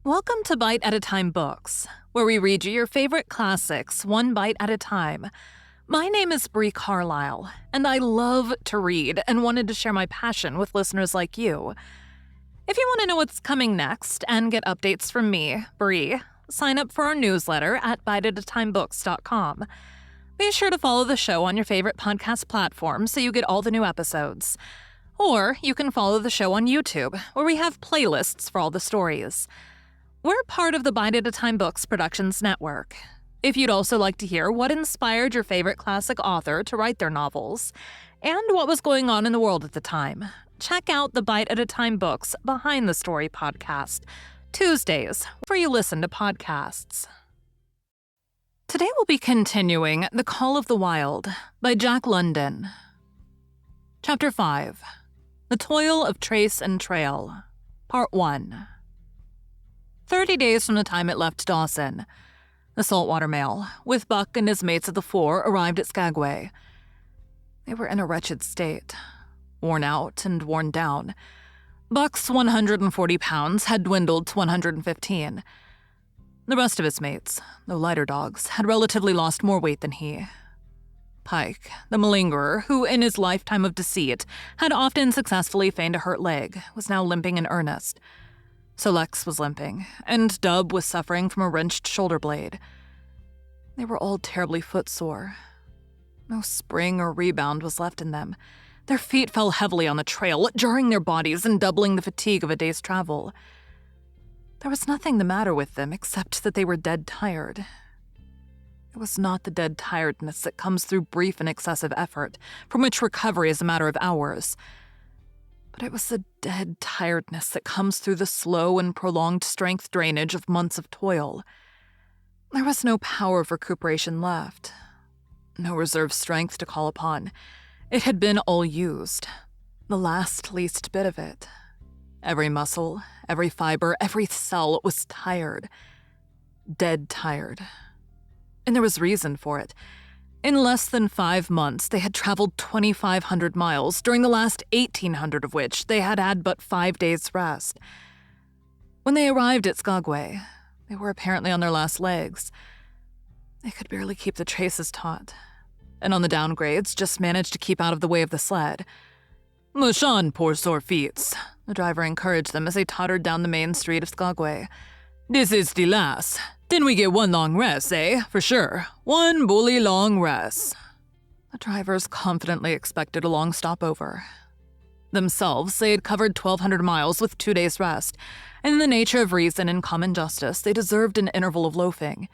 Welcome to Bite at a Time Books, where we read you your favorite classics one bite at a time. My name is Bree Carlile, and I love to read and wanted to share my passion with listeners like you. If you want to know what's coming next and get updates from me, Bree, sign up for our newsletter at biteatatimebooks.com. Be sure to follow the show on your favorite podcast platform so you get all the new episodes. Or you can follow the show on YouTube, where we have playlists for all the stories. We're part of the Bite at a Time Books Productions Network. If you'd also like to hear what inspired your favorite classic author to write their novels, and what was going on in the world at the time, check out the Bite at a Time Books Behind the Story podcast, Tuesdays, where you listen to podcasts. Today we'll be continuing The Call of the Wild by Jack London. Chapter 5, The Toil of Trace and Trail, Part 1. 30 days from the time it left Dawson, the saltwater mail, with Buck and his mates of the four, arrived at Skagway. They were in a wretched state, worn out and worn down. Buck's 140 pounds had dwindled to 115. The rest of his mates, though lighter dogs, had relatively lost more weight than he. Pike, the malingerer, who in his lifetime of deceit had often successfully feigned a hurt leg, was now limping in earnest. So Lex was limping, and Dub was suffering from a wrenched shoulder blade. They were all terribly footsore. No spring or rebound was left in them. Their feet fell heavily on the trail, jarring their bodies and doubling the fatigue of a day's travel. There was nothing the matter with them except that they were dead tired. It was not the dead tiredness that comes through brief and excessive effort, from which recovery is a matter of hours. But it was the dead tiredness that comes through the slow and prolonged strength drainage of months of toil. There was no power of recuperation left, no reserve strength to call upon. It had been all used, the last least bit of it. Every muscle, every fiber, every cell was tired, dead tired. And there was reason for it. In less than 5 months, they had traveled 2,500 miles, during the last 1,800 of which they had had but 5 days' rest. When they arrived at Skagway, they were apparently on their last legs. They could barely keep the traces taut, and on the downgrades just managed to keep out of the way of the sled. "Mush on, poor sore feets," the driver encouraged them as they tottered down the main street of Skagway. "This is the last. Then we get one long rest, eh? For sure. One bully long rest." The drivers confidently expected a long stopover. Themselves, they had covered 1,200 miles with 2 days' rest, and in the nature of reason and common justice, they deserved an interval of loafing.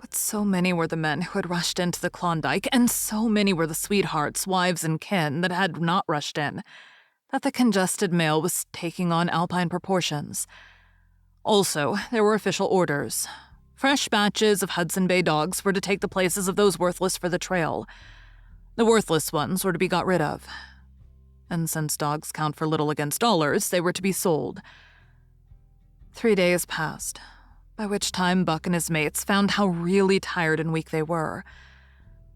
But so many were the men who had rushed into the Klondike, and so many were the sweethearts, wives, and kin that had not rushed in, that the congested mail was taking on alpine proportions. Also, there were official orders. Fresh batches of Hudson Bay dogs were to take the places of those worthless for the trail. The worthless ones were to be got rid of. And since dogs count for little against dollars, they were to be sold. 3 days passed, by which time Buck and his mates found how really tired and weak they were.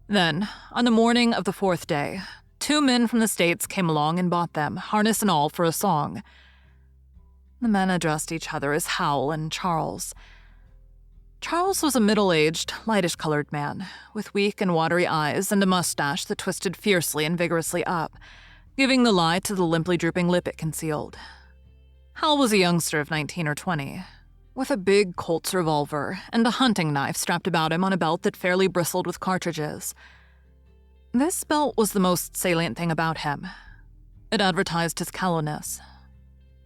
Then, on the morning of the 4th day, 2 men from the States came along and bought them, harness and all, for a song. The men addressed each other as Howell and Charles. Charles was a middle-aged, lightish-colored man, with weak and watery eyes and a mustache that twisted fiercely and vigorously up, giving the lie to the limply drooping lip it concealed. Howell was a youngster of 19 or 20, with a big Colt's revolver and a hunting knife strapped about him on a belt that fairly bristled with cartridges. This belt was the most salient thing about him. It advertised his callousness.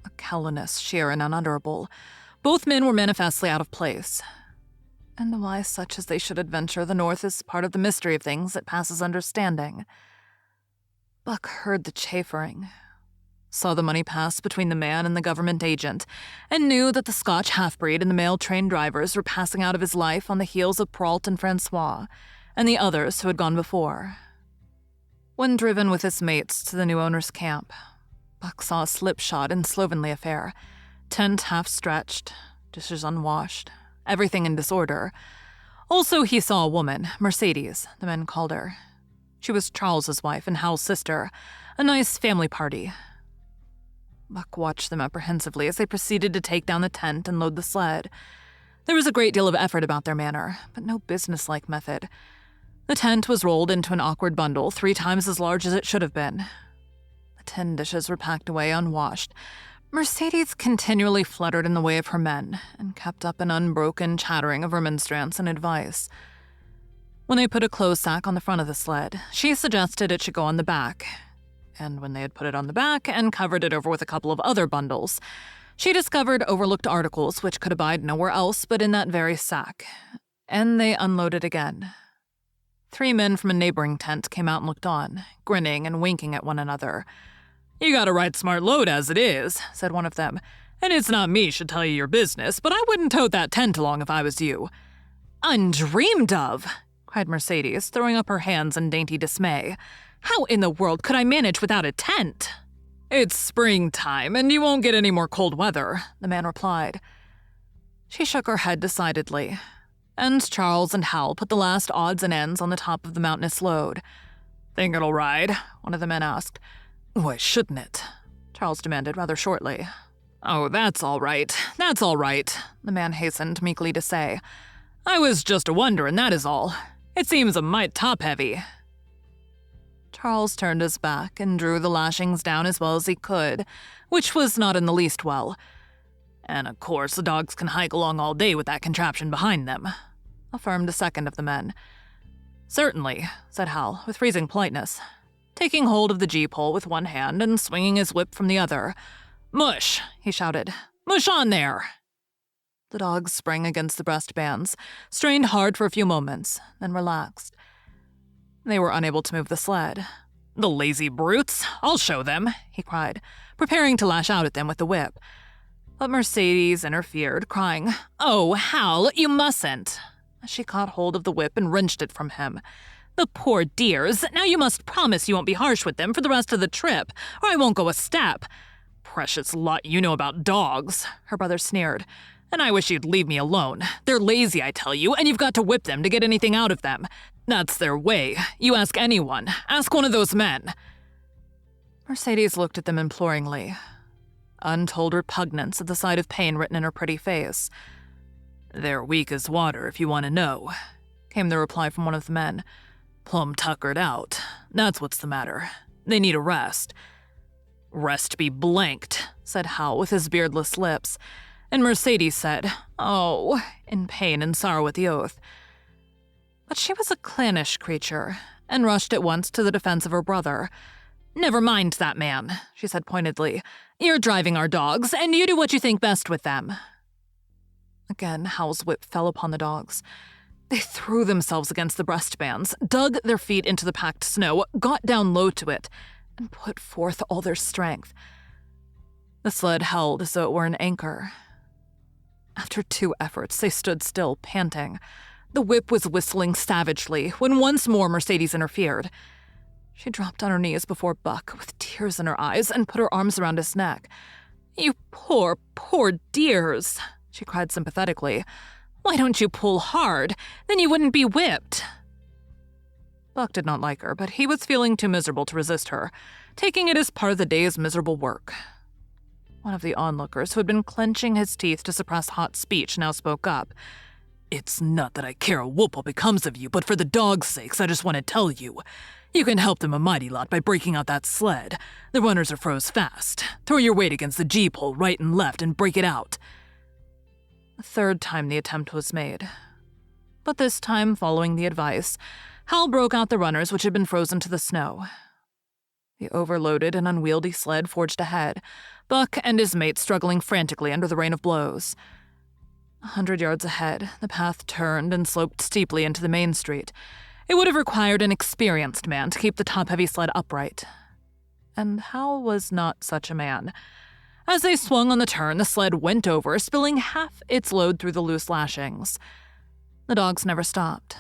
A callousness sheer and unutterable. Both men were manifestly out of place. And why such as they should adventure the North is part of the mystery of things that passes understanding. Buck heard the chaffering, saw the money pass between the man and the government agent, and knew that the Scotch half-breed and the mail train drivers were passing out of his life on the heels of Perrault and Francois, and the others who had gone before. When driven with his mates to the new owner's camp, Buck saw a slipshod and slovenly affair, tent half-stretched, dishes unwashed, everything in disorder. Also, he saw a woman, Mercedes, the men called her. She was Charles's wife and Hal's sister, a nice family party. Buck watched them apprehensively as they proceeded to take down the tent and load the sled. There was a great deal of effort about their manner, but no businesslike method. The tent was rolled into an awkward bundle 3 times as large as it should have been. The tin dishes were packed away unwashed. Mercedes continually fluttered in the way of her men and kept up an unbroken chattering of remonstrance and advice. When they put a clothes sack on the front of the sled, she suggested it should go on the back. And when they had put it on the back and covered it over with a couple of other bundles, she discovered overlooked articles which could abide nowhere else but in that very sack. And they unloaded again. 3 men from a neighboring tent came out and looked on, grinning and winking at one another. "You got a right smart load as it is," said one of them. "And it's not me should tell you your business, but I wouldn't tote that tent along if I was you." "Undreamed of!" cried Mercedes, throwing up her hands in dainty dismay. "How in the world could I manage without a tent?" "It's springtime, and you won't get any more cold weather," the man replied. She shook her head decidedly, and Charles and Hal put the last odds and ends on the top of the mountainous load. "Think it'll ride?" one of the men asked. "Why shouldn't it?" Charles demanded rather shortly. "Oh, that's all right, the man hastened meekly to say. "I was just a-wonderin', that is all. It seems a mite top-heavy." Charles turned his back and drew the lashings down as well as he could, which was not in the least well. "And of course the dogs can hike along all day with that contraption behind them," affirmed a second of the men. "Certainly," said Hal, with freezing politeness, taking hold of the gee-pole with one hand and swinging his whip from the other. "Mush!" he shouted. "Mush on there!" The dogs sprang against the breastbands, strained hard for a few moments, then relaxed. They were unable to move the sled. "The lazy brutes! I'll show them!" he cried, preparing to lash out at them with the whip. But Mercedes interfered, crying, "Oh, Hal, you mustn't!" She caught hold of the whip and wrenched it from him. "The poor dears! Now you must promise you won't be harsh with them for the rest of the trip, or I won't go a step." "Precious lot you know about dogs," her brother sneered. "And I wish you'd leave me alone. They're lazy, I tell you, and you've got to whip them to get anything out of them. That's their way. You ask anyone. Ask one of those men." Mercedes looked at them imploringly, untold repugnance at the sight of pain written in her pretty face. "They're weak as water, if you want to know," came the reply from one of the men. "Plumb tuckered out. That's what's the matter. They need a rest." "Rest be blanked," said Hal with his beardless lips. And Mercedes said, "Oh," in pain and sorrow at the oath. But she was a clannish creature, and rushed at once to the defense of her brother. "Never mind that man," she said pointedly. "You're driving our dogs, and you do what you think best with them." Again, Hal's whip fell upon the dogs. They threw themselves against the breastbands, dug their feet into the packed snow, got down low to it, and put forth all their strength. The sled held as though it were an anchor. After 2 efforts, they stood still, panting. The whip was whistling savagely when once more Mercedes interfered. She dropped on her knees before Buck with tears in her eyes and put her arms around his neck. "You poor, poor dears," she cried sympathetically. "Why don't you pull hard? Then you wouldn't be whipped." Buck did not like her, but he was feeling too miserable to resist her, taking it as part of the day's miserable work. One of the onlookers, who had been clenching his teeth to suppress hot speech, now spoke up. "It's not that I care a whoop what becomes of you, but for the dogs' sakes, I just want to tell you. You can help them a mighty lot by breaking out that sled. The runners are froze fast. Throw your weight against the gee-pole right and left and break it out." A 3rd time the attempt was made. But this time, following the advice, Hal broke out the runners which had been frozen to the snow. The overloaded and unwieldy sled forged ahead, Buck and his mate struggling frantically under the rain of blows. 100 yards ahead, the path turned and sloped steeply into the main street. It would have required an experienced man to keep the top-heavy sled upright. And Hal was not such a man. As they swung on the turn, the sled went over, spilling half its load through the loose lashings. The dogs never stopped.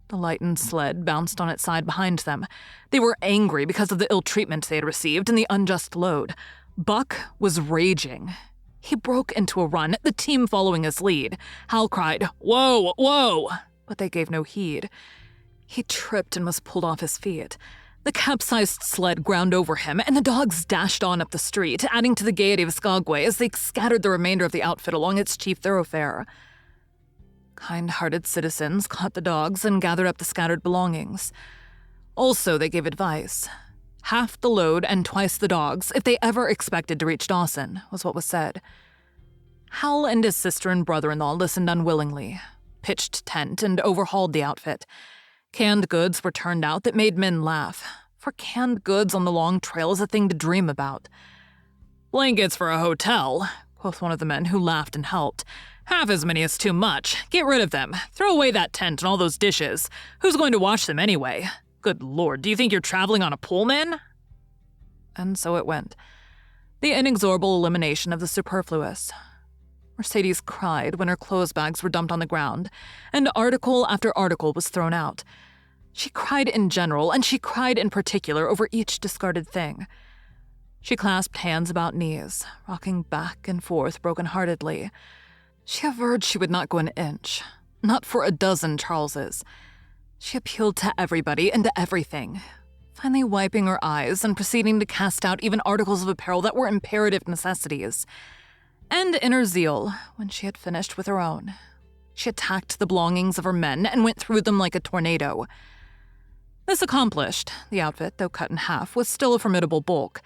The lightened sled bounced on its side behind them. They were angry because of the ill treatment they had received and the unjust load. Buck was raging. He broke into a run, the team following his lead. Hal cried, "Whoa, whoa!" but they gave no heed. He tripped and was pulled off his feet. The capsized sled ground over him, and the dogs dashed on up the street, adding to the gaiety of Skagway as they scattered the remainder of the outfit along its chief thoroughfare. Kind-hearted citizens caught the dogs and gathered up the scattered belongings. Also, they gave advice. Half the load and twice the dogs, if they ever expected to reach Dawson, was what was said. Hal and his sister and brother-in-law listened unwillingly, pitched tent, and overhauled the outfit. Canned goods were turned out that made men laugh, for canned goods on the long trail is a thing to dream about. "Blankets for a hotel," quoth one of the men who laughed and helped. "Half as many is too much. Get rid of them. Throw away that tent and all those dishes. Who's going to wash them anyway? Good Lord, do you think you're traveling on a Pullman?" And so it went. The inexorable elimination of the superfluous. Mercedes cried when her clothes bags were dumped on the ground, and article after article was thrown out. She cried in general, and she cried in particular over each discarded thing. She clasped hands about knees, rocking back and forth broken-heartedly. She averred she would not go an inch, not for a dozen Charleses. She appealed to everybody and to everything, finally wiping her eyes and proceeding to cast out even articles of apparel that were imperative necessities. And in her zeal, when she had finished with her own, she attacked the belongings of her men and went through them like a tornado. This accomplished, the outfit, though cut in half, was still a formidable bulk.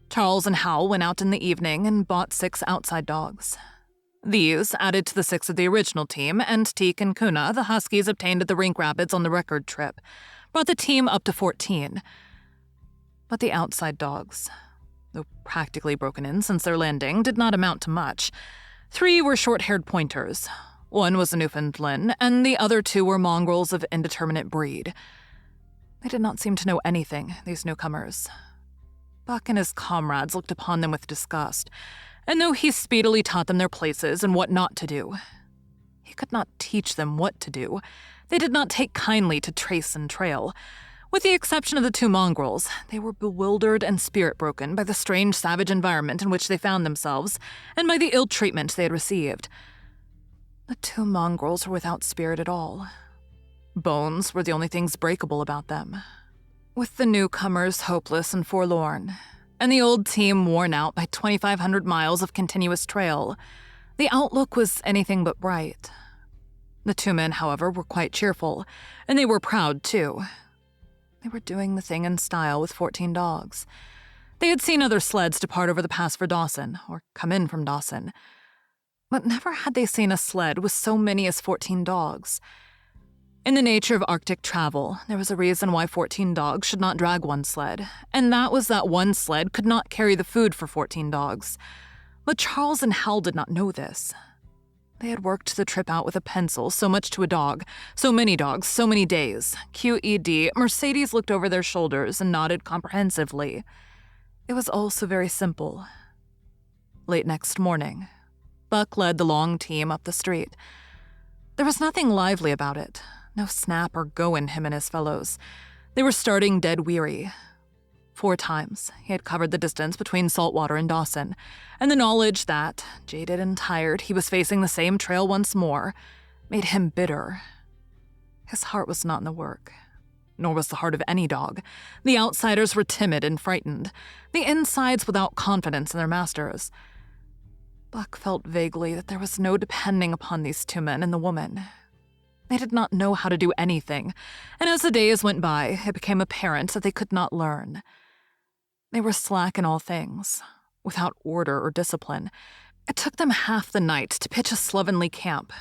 Charles and Hal went out in the evening and bought 6 outside dogs. These, added to the 6 of the original team, and Teak and Kuna, the Huskies obtained at the Rink Rapids on the record trip, brought the team up to 14. But the outside dogs, though practically broken in since their landing, did not amount to much. 3 were short-haired pointers. 1 was a Newfoundland, and the other 2 were mongrels of indeterminate breed. They did not seem to know anything, these newcomers. Buck and his comrades looked upon them with disgust, and though he speedily taught them their places and what not to do, he could not teach them what to do. They did not take kindly to trace and trail. With the exception of the 2 mongrels, they were bewildered and spirit-broken by the strange savage environment in which they found themselves and by the ill treatment they had received. The 2 mongrels were without spirit at all. Bones were the only things breakable about them. With the newcomers hopeless and forlorn, and the old team worn out by 2,500 miles of continuous trail, the outlook was anything but bright. The 2 men, however, were quite cheerful, and they were proud, too. They were doing the thing in style with 14 dogs. They had seen other sleds depart over the pass for Dawson, or come in from Dawson. But never had they seen a sled with so many as 14 dogs. In the nature of Arctic travel, there was a reason why 14 dogs should not drag one sled, and that was that one sled could not carry the food for 14 dogs. But Charles and Hal did not know this. They had worked the trip out with a pencil, so much to a dog, so many dogs, so many days. QED, Mercedes looked over their shoulders and nodded comprehensively. It was all so very simple. Late next morning, Buck led the long team up the street. There was nothing lively about it. No snap or go in him and his fellows. They were starting dead weary. 4 times he had covered the distance between Saltwater and Dawson, and the knowledge that, jaded and tired, he was facing the same trail once more, made him bitter. His heart was not in the work, nor was the heart of any dog. The outsiders were timid and frightened, the insides without confidence in their masters. Buck felt vaguely that there was no depending upon these 2 men and the woman. They did not know how to do anything, and as the days went by, it became apparent that they could not learn. They were slack in all things, without order or discipline. It took them half the night to pitch a slovenly camp,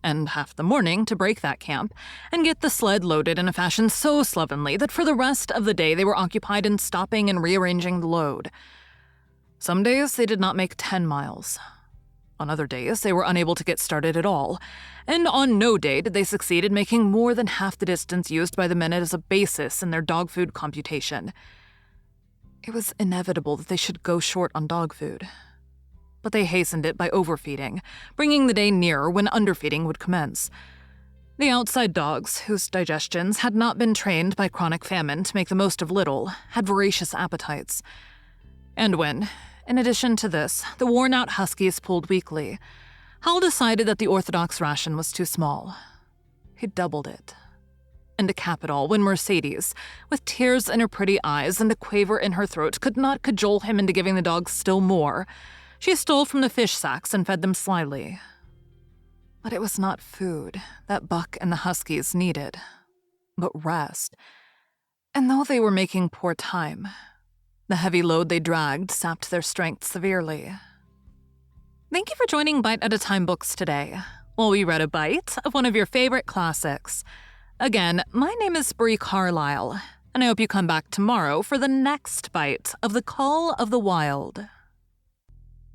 and half the morning to break that camp and get the sled loaded in a fashion so slovenly that for the rest of the day they were occupied in stopping and rearranging the load. Some days they did not make 10 miles. On other days, they were unable to get started at all, and on no day did they succeed in making more than half the distance used by the men as a basis in their dog food computation. It was inevitable that they should go short on dog food, but they hastened it by overfeeding, bringing the day nearer when underfeeding would commence. The outside dogs, whose digestions had not been trained by chronic famine to make the most of little, had voracious appetites. And when, in addition to this, the worn-out huskies pulled weakly, Hal decided that the orthodox ration was too small. He doubled it. into Capitol when Mercedes, with tears in her pretty eyes and a quaver in her throat, could not cajole him into giving the dogs still more. She stole from the fish sacks and fed them slyly. But it was not food that Buck and the Huskies needed, but rest. And though they were making poor time, the heavy load they dragged sapped their strength severely. Thank you for joining Bite at a Time Books today, while we read a bite of one of your favorite classics. Again, my name is Bree Carlile, and I hope you come back tomorrow for the next bite of The Call of the Wild.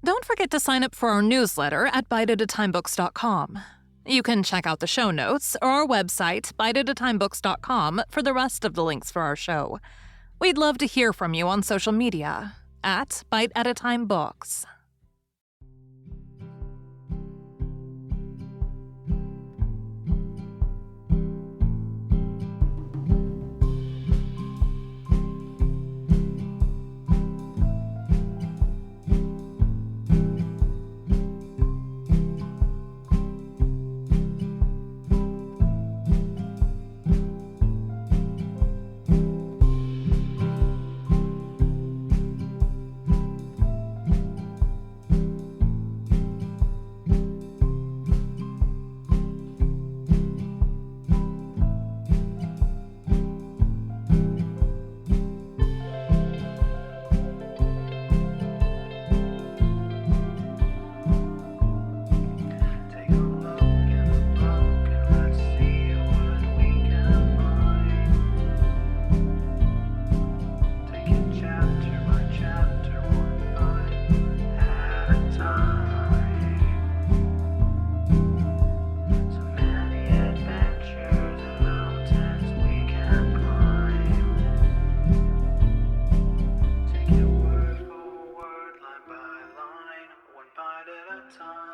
Don't forget to sign up for our newsletter at biteatatimebooks.com. You can check out the show notes or our website, biteatatimebooks.com, for the rest of the links for our show. We'd love to hear from you on social media at biteatatimebooks. One bite at a time.